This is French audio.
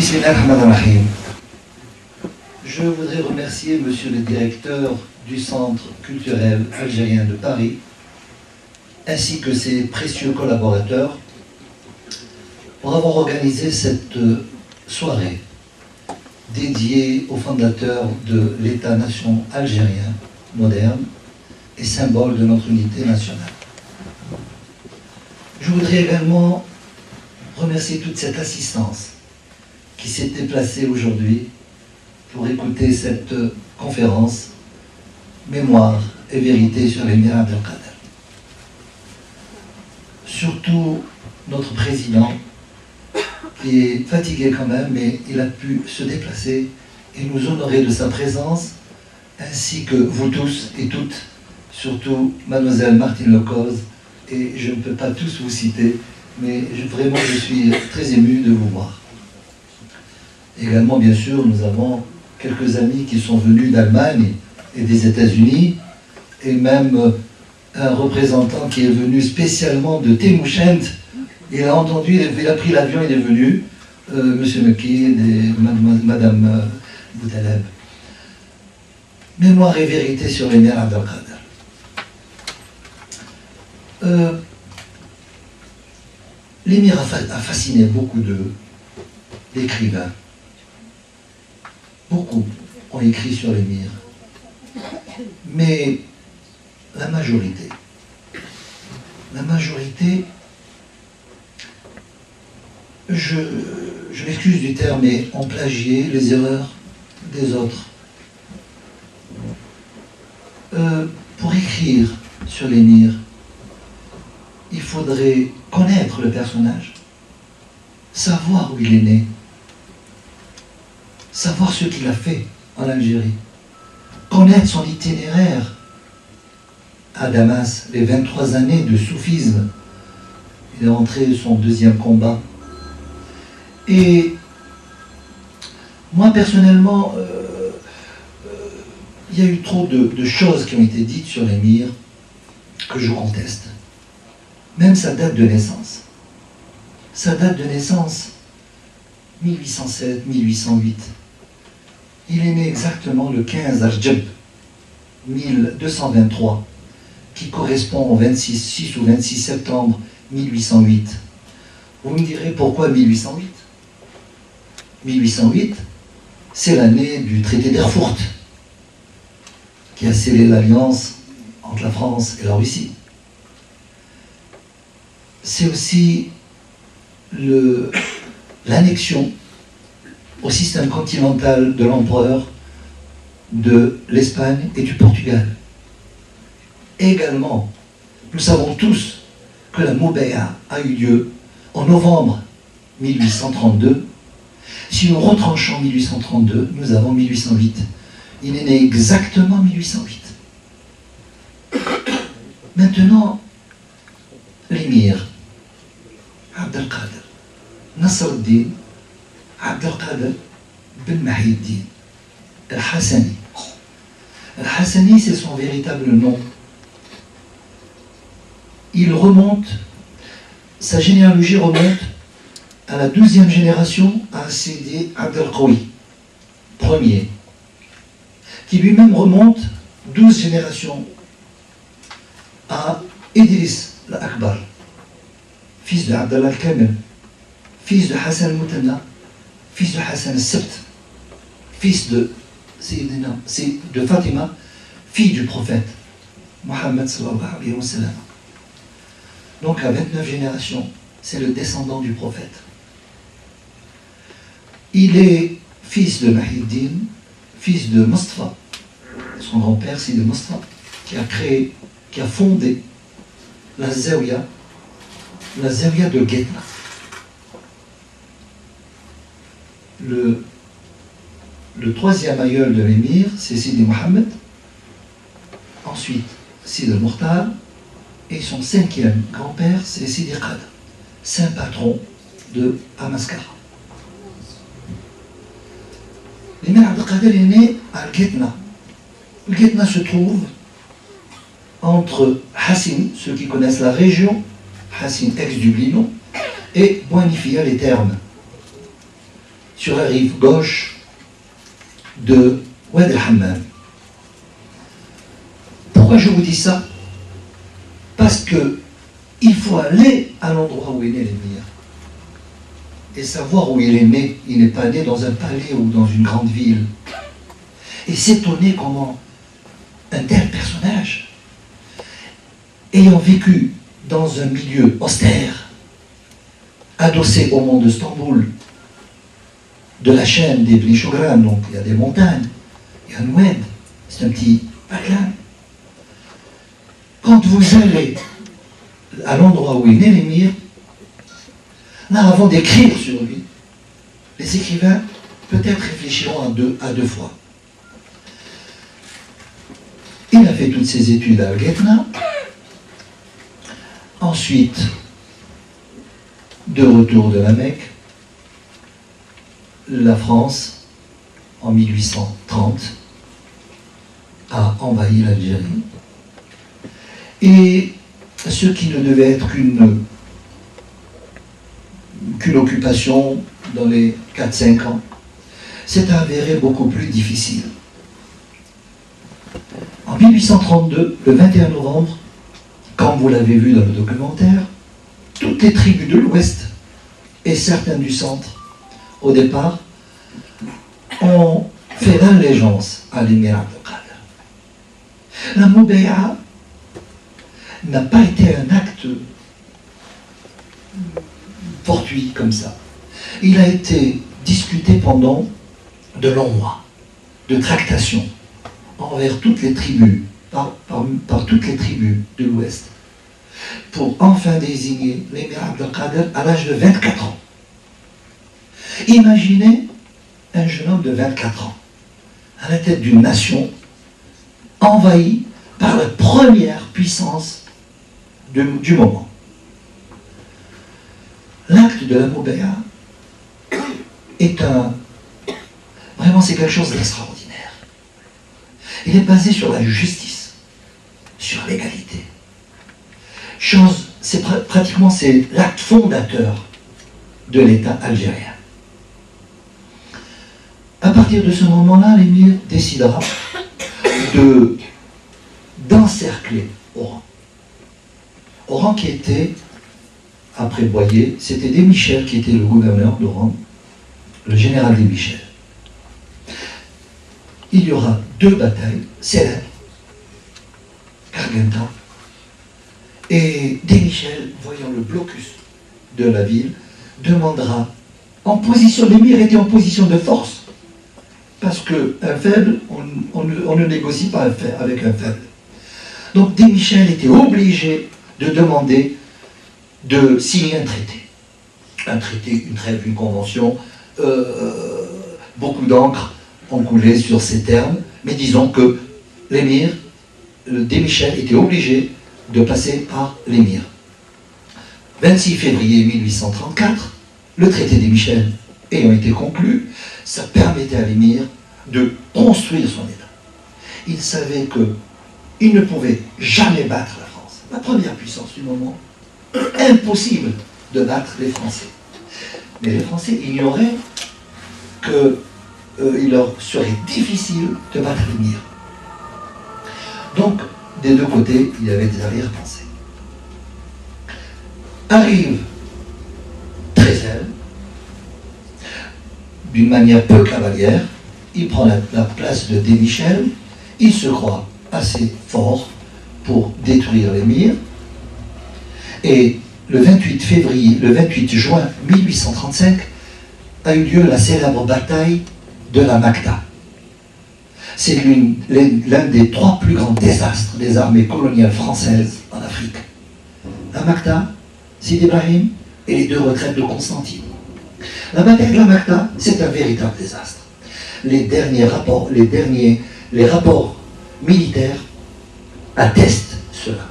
Bismillahirrahmanirrahim. Je voudrais remercier Monsieur le directeur du Centre culturel algérien de Paris, ainsi que ses précieux collaborateurs, pour avoir organisé cette soirée dédiée au fondateur de l'État-nation algérien moderne et symbole de notre unité nationale. Je voudrais également remercier toute cette assistance qui s'est déplacée aujourd'hui pour écouter cette conférence Mémoire et vérité sur l'émir Abdelkader. Surtout notre président, qui est fatigué quand même, mais il a pu se déplacer et nous honorer de sa présence, ainsi que vous tous et toutes, surtout mademoiselle Martine Lecoz, et je ne peux pas tous vous citer, mais vraiment je suis très ému de vous voir. Également, bien sûr, nous avons quelques amis qui sont venus d'Allemagne et des États-Unis, et même un représentant qui est venu spécialement de Témouchent. Il a entendu, il a pris l'avion, il est venu, Monsieur Mekid et Madame Boutaleb. Mémoire et vérité sur l'émir Abdelkader. L'émir a fasciné beaucoup d'écrivains. Beaucoup ont écrit sur l'émir. Mais la majorité, je m'excuse du terme, mais ont plagié les erreurs des autres. Pour écrire sur l'émir, il faudrait connaître le personnage, savoir où il est né, savoir ce qu'il a fait en Algérie, connaître son itinéraire à Damas, les 23 années de soufisme. Il est rentré son deuxième combat. Et moi, personnellement, il y a eu trop de choses qui ont été dites sur l'émir que je conteste. Même sa date de naissance. Sa date de naissance, 1807, 1808. Il est né exactement le 15 Arjab 1223, qui correspond au 6 ou 26 septembre 1808. Vous me direz pourquoi 1808 ? 1808, c'est l'année du traité d'Erfurt, qui a scellé l'alliance entre la France et la Russie. C'est aussi l'annexion au système continental de l'empereur de l'Espagne et du Portugal. Également, nous savons tous que la Moubaïa a eu lieu en novembre 1832. Si nous retranchons 1832, nous avons 1808. Il est né exactement 1808. Maintenant, l'émir Abdelkader Nasruddin Abdelkader Ben Mahiddin Al-Hassani. Al-Hassani, c'est son véritable nom. Sa généalogie remonte à la 12e génération à Sidi Abdelkawi, premier, qui lui-même remonte 12 générations à Idriss l'Akbar, fils de Abdallah al-Kamil, fils de Hassan al-Mutanna, fils de Hassan al-Sabt, fils de Fatima, fille du prophète Mohammed sallallahu alayhi wa sallam. Donc à 29 générations, c'est le descendant du prophète. Il est fils de Mahiddin, fils de Mustafa, son grand-père c'est de Mustafa, qui a fondé la Zawiya de Guetna. Le troisième aïeul de l'émir, c'est Sidi Mohammed, ensuite Sidi al-Mukhtar, et son cinquième grand-père, c'est Sidi Qadr, saint patron de Hamaskara. L'émir Abdelkader est né à Al-Guetna. Al-Guetna se trouve entre Hassin, ceux qui connaissent la région, Hassin ex-Dublino, et Boinifia, les Thermes. sur la rive gauche de Oued el-Hammam. Pourquoi je vous dis ça? Parce que il faut aller à l'endroit où est né l'émir et savoir où il est né. Il n'est pas né dans un palais ou dans une grande ville. Et s'étonner comment un tel personnage, ayant vécu dans un milieu austère, adossé au mont de Stamboul, de la chaîne des Bni Shogran, donc il y a des montagnes, il y a Noued, c'est un petit patelin. Quand vous allez à l'endroit où est né l'émir, là, avant d'écrire sur lui, les écrivains peut-être réfléchiront à deux fois. Il a fait toutes ses études à Al-Ghetna. Ensuite, de retour de la Mecque, la France, en 1830, a envahi l'Algérie. Et ce qui ne devait être qu'une occupation dans les 4-5 ans, s'est avéré beaucoup plus difficile. En 1832, le 21 novembre, comme vous l'avez vu dans le documentaire, toutes les tribus de l'Ouest et certaines du Centre, au départ, ont fait l'allégeance à l'émir Abdelkader. La Moubeya n'a pas été un acte fortuit comme ça. Il a été discuté pendant de longs mois, de tractations envers toutes les tribus, par toutes les tribus de l'Ouest, pour enfin désigner l'émir Abdelkader à l'âge de 24 ans. Imaginez un jeune homme de 24 ans, à la tête d'une nation envahie par la première puissance du moment. L'acte de la Moubeya est vraiment c'est quelque chose d'extraordinaire. Il est basé sur la justice, sur l'égalité. Pratiquement c'est l'acte fondateur de l'État algérien. À partir de ce moment-là, l'émir décidera d'encercler Oran. Oran qui était, après Boyer, c'était Desmichel qui était le gouverneur d'Oran, le général Desmichel. Il y aura 2 batailles célèbres, Kargenta, et Desmichel, voyant le blocus de la ville, demandera l'émir était en position de force, parce qu'un faible, on ne négocie pas avec un faible. Donc Desmichel était obligé de demander de signer un traité. Un traité, une trêve, une convention, beaucoup d'encre ont coulé sur ces termes, mais disons que l'émir, Desmichel, était obligé de passer par l'émir. 26 février 1834, le traité Desmichel ayant été conclu, ça permettait à l'émir de construire son État. Il savait qu'il ne pouvait jamais battre la France, la première puissance du moment. Impossible de battre les Français. Mais les Français ignoraient qu'il leur serait difficile de battre l'émir. Donc, des deux côtés, il y avait des arrière-pensées. Arrive Trézel, d'une manière peu cavalière, il prend la place de Desmichel, il se croit assez fort pour détruire l'émir, et le 28 juin 1835 a eu lieu la célèbre bataille de la Makta. C'est l'un des 3 plus grands désastres des armées coloniales françaises en Afrique. La Makta, Sidi Ibrahim et les 2 retraites de Constantine. La bataille de la Makta, c'est un véritable désastre. Les rapports militaires attestent cela.